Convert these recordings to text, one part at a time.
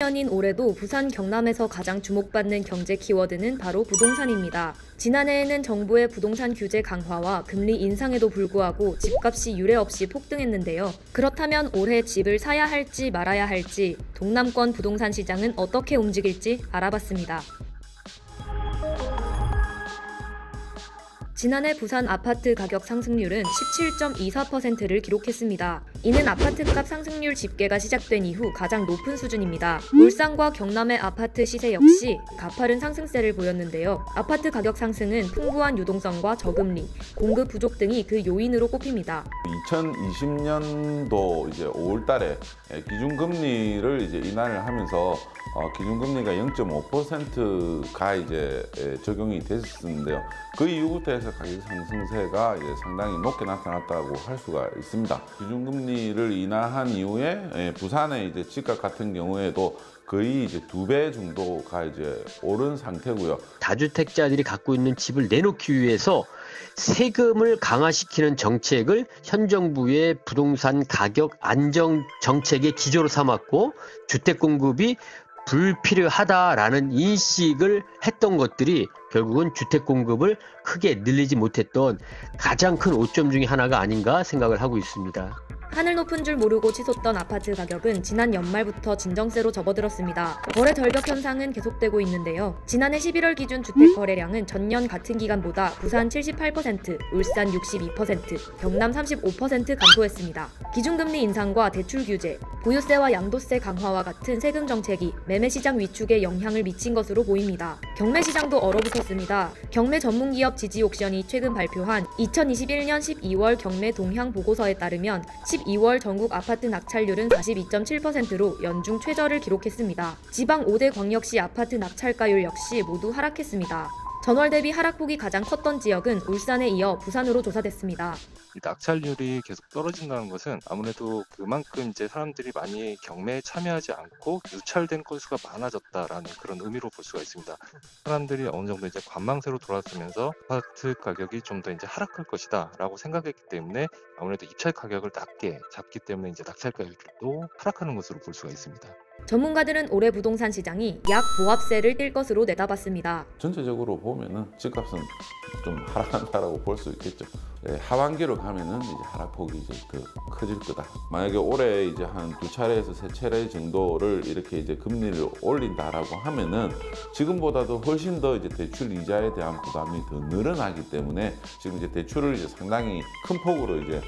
2020년인 올해도 부산 경남에서 가장 주목받는 경제 키워드는 바로 부동산입니다. 지난해에는 정부의 부동산 규제 강화와 금리 인상에도 불구하고 집값이 유례 없이 폭등했는데요. 그렇다면 올해 집을 사야 할지 말아야 할지 동남권 부동산 시장은 어떻게 움직일지 알아봤습니다. 지난해 부산 아파트 가격 상승률은 17.24%를 기록했습니다. 이는 아파트값 상승률 집계가 시작된 이후 가장 높은 수준입니다. 울산과 경남의 아파트 시세 역시 가파른 상승세를 보였는데요. 아파트 가격 상승은 풍부한 유동성과 저금리, 공급 부족 등이 그 요인으로 꼽힙니다. 2020년도 이제 5월달에 기준금리를 이제 인하를 하면서 기준금리가 0.5%가 이제 적용이 됐었는데요. 그 이후부터 해서 가격 상승세가 이제 상당히 높게 나타났다고 할 수가 있습니다. 기준금리를 인하한 이후에 부산의 이제 집값 같은 경우에도 거의 이제 2배 정도가 이제 오른 상태고요. 다주택자들이 갖고 있는 집을 내놓기 위해서 세금을 강화시키는 정책을 현 정부의 부동산 가격 안정 정책의 기조로 삼았고, 주택 공급이 불필요하다라는 인식을 했던 것들이 결국은 주택 공급을 크게 늘리지 못했던 가장 큰 오점 중에 하나가 아닌가 생각을 하고 있습니다. 하늘 높은 줄 모르고 치솟던 아파트 가격은 지난 연말부터 진정세로 접어들었습니다. 거래 절벽 현상은 계속되고 있는데요. 지난해 11월 기준 주택 거래량은 전년 같은 기간보다 부산 78%, 울산 62%, 경남 35% 감소했습니다. 기준금리 인상과 대출 규제, 보유세와 양도세 강화와 같은 세금 정책이 매매 시장 위축에 영향을 미친 것으로 보입니다. 경매 시장도 얼어붙었습니다. 경매 전문기업 지지옥션이 최근 발표한 2021년 12월 경매 동향 보고서에 따르면 12월 전국 아파트 낙찰률은 42.7%로 연중 최저를 기록했습니다. 지방 5대 광역시 아파트 낙찰가율 역시 모두 하락했습니다. 전월 대비 하락폭이 가장 컸던 지역은 울산에 이어 부산으로 조사됐습니다. 이 낙찰률이 계속 떨어진다는 것은 아무래도 그만큼 이제 사람들이 많이 경매에 참여하지 않고 유찰된 건수가 많아졌다라는 그런 의미로 볼 수가 있습니다. 사람들이 어느 정도 이제 관망세로 돌아서면서 아파트 가격이 좀 더 이제 하락할 것이다라고 생각했기 때문에 아무래도 입찰 가격을 낮게 잡기 때문에 이제 낙찰 가격도 하락하는 것으로 볼 수가 있습니다. 전문가들은 올해 부동산 시장이 약 보합세를 띌 것으로 내다봤습니다. 전체적으로 보면은 집값은 좀 하락한다라고 볼 수 있겠죠. 하반기로 가면은 이제 하락폭이 이제 더 커질 거다. 만약에 올해 이제 한 2차례에서 3차례 정도를 이렇게 이제 금리를 올린다라고 하면은 지금보다도 훨씬 더 이제 대출 이자에 대한 부담이 더 늘어나기 때문에 지금 이제 대출을 이제 상당히 큰 폭으로 이제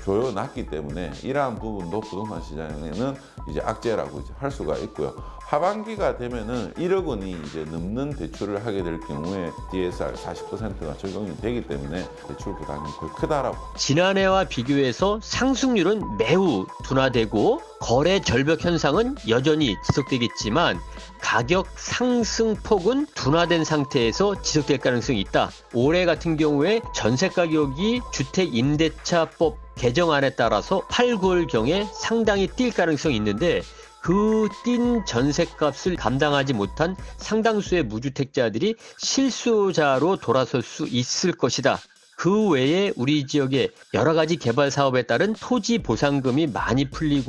조여놨기 때문에 이러한 부분도 부동산 시장에는 이제 악재라고 이제 할 수가 있고요. 하반기가 되면은 1억 원이 이제 넘는 대출을 하게 될 경우에 DSR 40%가 적용이 되기 때문에 대출 부담이 더 크다라고. 지난해와 비교해서 상승률은 매우 둔화되고 거래 절벽 현상은 여전히 지속되겠지만 가격 상승폭은 둔화된 상태에서 지속될 가능성이 있다. 올해 같은 경우에 전세 가격이 주택임대차법 개정안에 따라서 8, 9월경에 상당히 뛸 가능성이 있는데, 그 뛴 전셋값을 감당하지 못한 상당수의 무주택자들이 실수요자로 돌아설 수 있을 것이다. 그 외에 우리 지역의 여러 가지 개발 사업에 따른 토지 보상금이 많이 풀린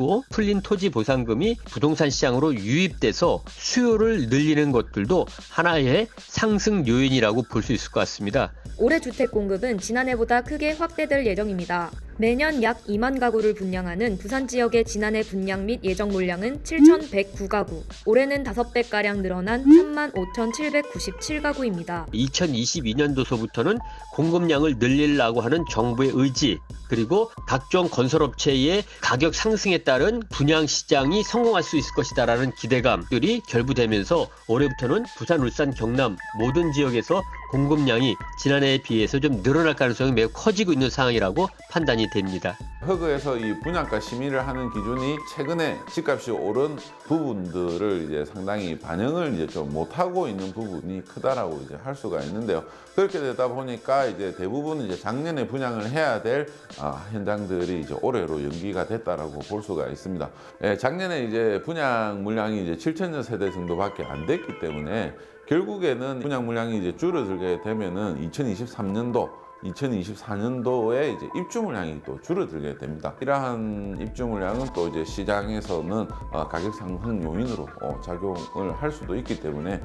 토지 보상금이 부동산 시장으로 유입돼서 수요를 늘리는 것들도 하나의 상승 요인이라고 볼 수 있을 것 같습니다. 올해 주택 공급은 지난해보다 크게 확대될 예정입니다. 매년 약 2만 가구를 분양하는 부산 지역의 지난해 분양 및 예정 물량은 7,109가구, 올해는 5배가량 늘어난 35,797가구입니다. 2022년도서부터는 공급량을 늘리려고 하는 정부의 의지, 그리고 각종 건설업체의 가격 상승에 따른 분양 시장이 성공할 수 있을 것이다라는 기대감들이 결부되면서 올해부터는 부산, 울산, 경남 모든 지역에서 공급량이 지난해에 비해서 좀 늘어날 가능성이 매우 커지고 있는 상황이라고 판단이 됩니다. 허그에서 이 분양가 심의를 하는 기준이 최근에 집값이 오른 부분들을 이제 상당히 반영을 이제 좀 못하고 있는 부분이 크다라고 이제 할 수가 있는데요. 그렇게 되다 보니까 이제 대부분 이제 작년에 분양을 해야 될 현장들이 이제 올해로 연기가 됐다라고 볼 수가 있습니다. 작년에 이제 분양 물량이 이제 7,000여 세대 정도밖에 안 됐기 때문에 결국에는 분양 물량이 이제 줄어들게 되면은 2023년도 2024년도에 이제 입주 물량이 또 줄어들게 됩니다. 이러한 입주 물량은 또 이제 시장에서는 가격 상승 요인으로 작용을 할 수도 있기 때문에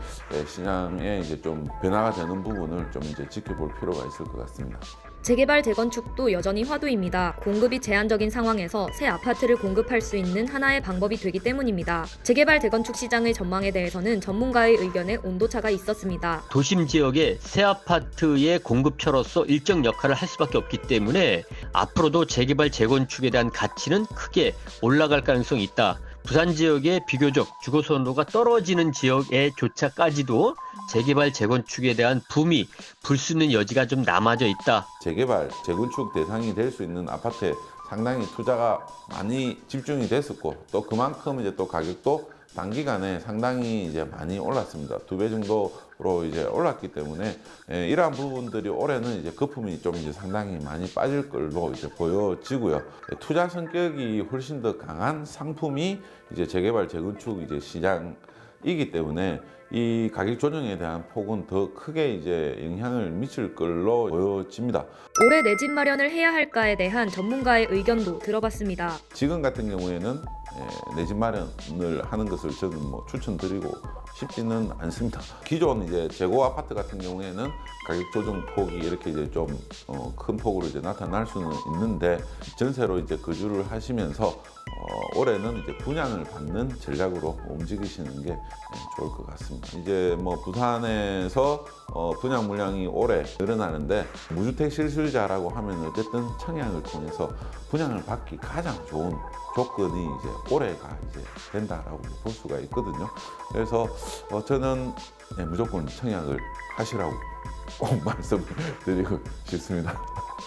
시장에 이제 좀 변화가 되는 부분을 좀 이제 지켜볼 필요가 있을 것 같습니다. 재개발 재건축도 여전히 화두입니다. 공급이 제한적인 상황에서 새 아파트를 공급할 수 있는 하나의 방법이 되기 때문입니다. 재개발 재건축 시장의 전망에 대해서는 전문가의 의견에 온도차가 있었습니다. 도심 지역의 새 아파트의 공급처로서 일정 역할을 할 수밖에 없기 때문에 앞으로도 재개발 재건축에 대한 가치는 크게 올라갈 가능성이 있다. 부산 지역의 비교적 주거 선호도가 떨어지는 지역에조차까지도 재개발 재건축에 대한 붐이 불 수 있는 여지가 좀 남아져 있다. 재개발 재건축 대상이 될 수 있는 아파트에 상당히 투자가 많이 집중이 됐었고 또 그만큼 이제 또 가격도 단기간에 상당히 이제 많이 올랐습니다. 2배 정도로 이제 올랐기 때문에 이러한 부분들이 올해는 이제 거품이 좀 이제 상당히 많이 빠질 걸로 이제 보여지고요. 투자 성격이 훨씬 더 강한 상품이 이제 재개발 재건축 이제 시장이기 때문에 이 가격 조정에 대한 폭은 더 크게 이제 영향을 미칠 걸로 보여집니다. 올해 내 집 마련을 해야 할까에 대한 전문가의 의견도 들어봤습니다. 지금 같은 경우에는 내 집 마련을 하는 것을 저는 뭐 추천드리고 싶지는 않습니다. 기존 이제 재고 아파트 같은 경우에는 가격 조정 폭이 이렇게 이제 좀 큰 폭으로 이제 나타날 수는 있는데 전세로 이제 거주를 하시면서 올해는 이제 분양을 받는 전략으로 움직이시는 게 좋을 것 같습니다. 이제 뭐 부산에서 분양 물량이 올해 늘어나는데 무주택 실수요자라고 하면 어쨌든 청약을 통해서 분양을 받기 가장 좋은 조건이 이제 올해가 이제 된다라고 볼 수가 있거든요. 그래서 저는 무조건 청약을 하시라고 꼭 말씀을 드리고 싶습니다.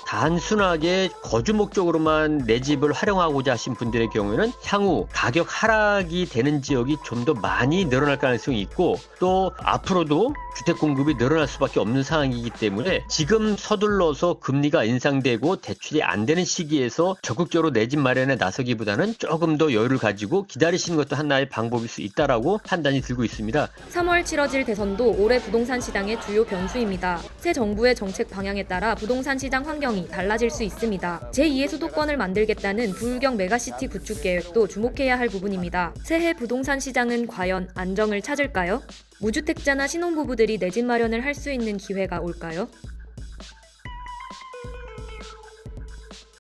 단순하게 거주 목적으로만 내 집을 활용하고자 하신 분들의 경우에는 향후 가격 하락이 되는 지역이 좀 더 많이 늘어날 가능성이 있고 또 앞으로도 주택 공급이 늘어날 수밖에 없는 상황이기 때문에 지금 서둘러서 금리가 인상되고 대출이 안 되는 시기에서 적극적으로 내 집 마련에 나서기보다는 조금 더 여유를 가지고 기다리시는 것도 하나의 방법일 수 있다라고 판단이 들고 있습니다. 3월 치러질 대선도 올해 부동산 시장의 주요 변수입니다. 새 정부의 정책 방향에 따라 부동산 시장 환경이 달라질 수 있습니다. 제2의 수도권을 만들겠다는 부울경 메가시티 구축 계획도 주목해야 할 부분입니다. 새해 부동산 시장은 과연 안정을 찾을까요? 무주택자나 신혼부부들이 내 집 마련을 할 수 있는 기회가 올까요?